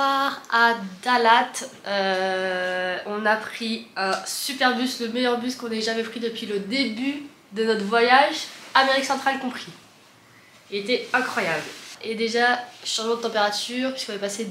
soir à Dalat. On a pris un super bus, le meilleur bus qu'on ait jamais pris depuis le début de notre voyage, Amérique centrale compris. Il était incroyable. Et déjà, changement de température, puisqu'on est passé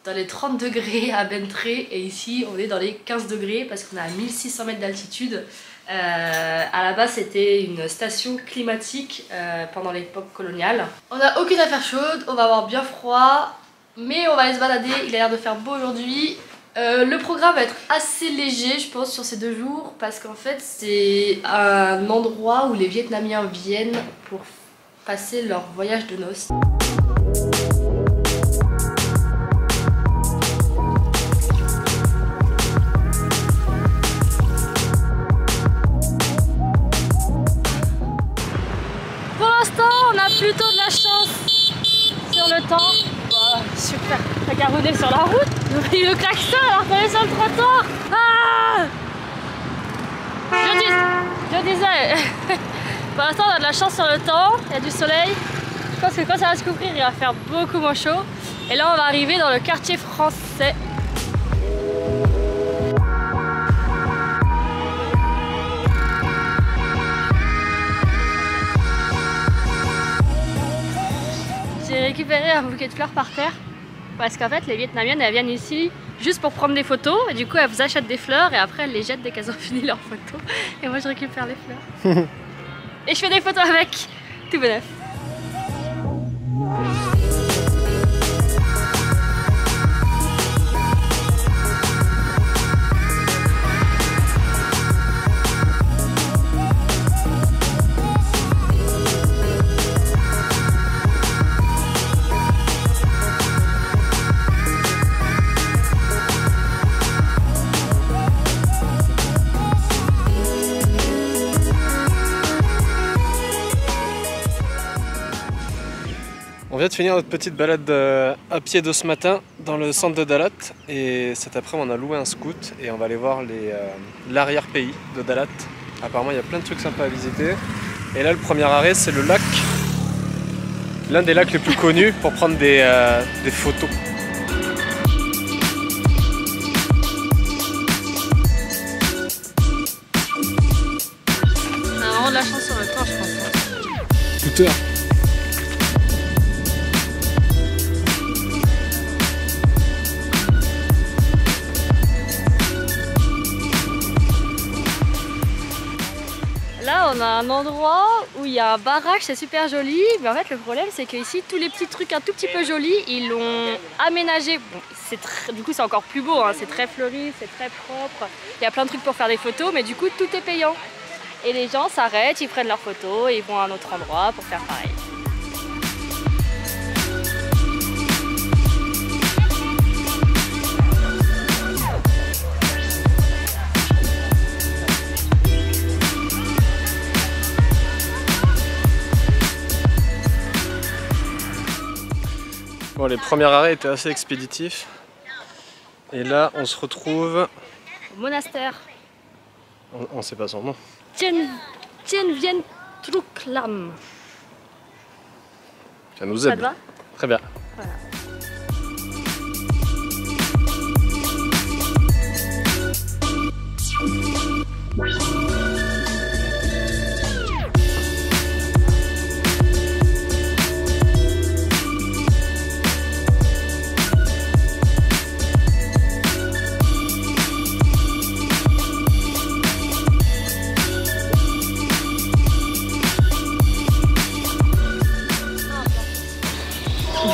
dans les 30 degrés à Bentré, et ici on est dans les 15 degrés parce qu'on est à 1600 mètres d'altitude. À la base c'était une station climatique pendant l'époque coloniale. On n'a aucune affaire chaude, on va avoir bien froid, mais on va aller se balader, il a l'air de faire beau aujourd'hui. Le programme va être assez léger je pense sur ces 2 jours parce qu'en fait c'est un endroit où les Vietnamiens viennent pour passer leur voyage de noces. On a plutôt de la chance sur le temps. Bah, super, t'as qu'à rouler sur la route. Il le klaxon alors qu'on est sur le trottoir. Ah, je disais. Pour l'instant on a de la chance sur le temps, il y a du soleil. Je pense que quand ça va se couvrir il va faire beaucoup moins chaud. Et là on va arriver dans le quartier français. J'ai récupéré un bouquet de fleurs par terre parce qu'en fait les Vietnamiennes elles viennent ici juste pour prendre des photos et du coup elles vous achètent des fleurs et après elles les jettent dès qu'elles ont fini leurs photos et moi je récupère les fleurs et je fais des photos avec, tout beau neuf. On vient de finir notre petite balade à pied de ce matin dans le centre de Dalat et cet après-midi on a loué un scoot et on va aller voir l'arrière-pays de Dalat. Apparemment il y a plein de trucs sympas à visiter et là le premier arrêt c'est le lac, l'un des lacs les plus connus pour prendre des photos. On a vraiment de la chance sur le temps je pense. Scooter. Là on a un endroit où il y a un barrage, c'est super joli, mais en fait le problème c'est qu'ici tous les petits trucs un tout petit peu jolis, ils l'ont aménagé. Bon, du coup c'est encore plus beau, hein. C'est très fleuri, c'est très propre, il y a plein de trucs pour faire des photos, mais du coup tout est payant. Et les gens s'arrêtent, ils prennent leurs photos et ils vont à un autre endroit pour faire pareil. Bon, les premiers arrêts étaient assez expéditifs et là on se retrouve Au monastère. On sait pas son nom. Dien Bien Truc Lam. Ça nous aide. Ça te va ? Très bien. Voilà.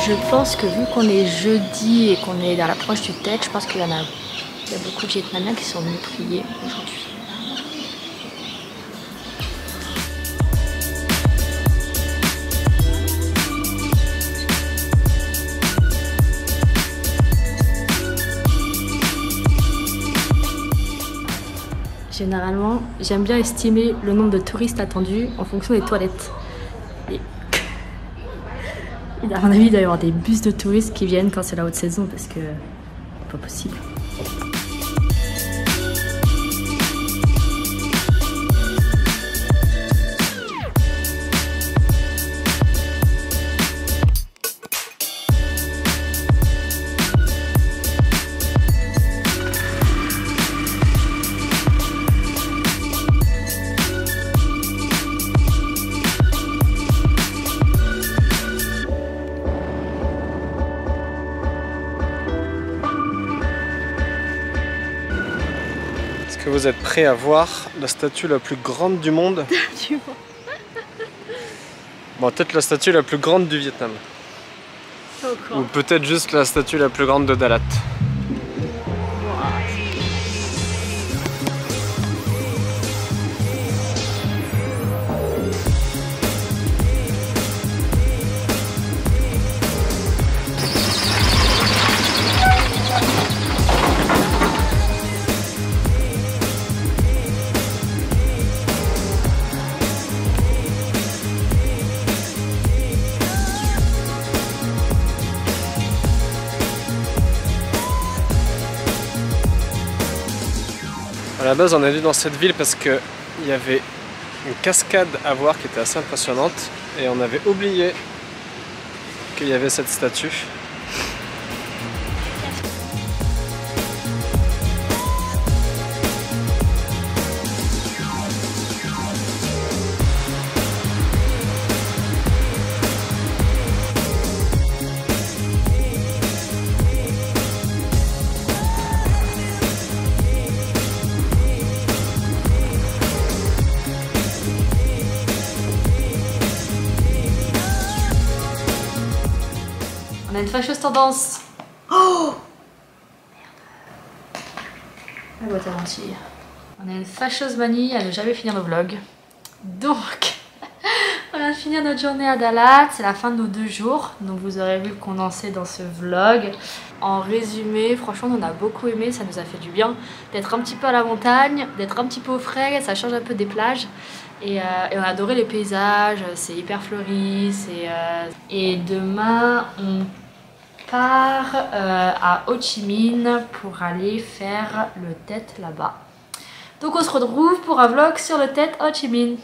Je pense que vu qu'on est jeudi et qu'on est dans l'approche du Tet, je pense qu'il y a beaucoup de Vietnamiens qui sont venus prier aujourd'hui. Généralement, j'aime bien estimer le nombre de touristes attendus en fonction des toilettes. Et à mon avis, il doit y avoir des bus de touristes qui viennent quand c'est la haute saison parce que c'est pas possible. vous êtes prêts à voir la statue la plus grande du monde? Bon, peut-être la statue la plus grande du Vietnam. Ou peut-être juste la statue la plus grande de Dalat. À la base, on est venu dans cette ville parce qu'il y avait une cascade à voir qui était assez impressionnante et on avait oublié qu'il y avait cette statue. On a une fâcheuse tendance. Oh merde. La boîte à mentir. On a une fâcheuse manie à ne jamais finir nos vlogs. Donc, on vient de finir notre journée à Dalat. C'est la fin de nos 2 jours. Donc vous aurez vu le condensé dans ce vlog. En résumé, franchement on a beaucoup aimé. Ça nous a fait du bien d'être un petit peu à la montagne, d'être un petit peu au frais. Ça change un peu des plages. Et on a adoré les paysages. C'est hyper fleuri. Et demain on part à Ho Chi Minh pour aller faire le Tet là-bas. Donc on se retrouve pour un vlog sur le Tet Ho Chi Minh.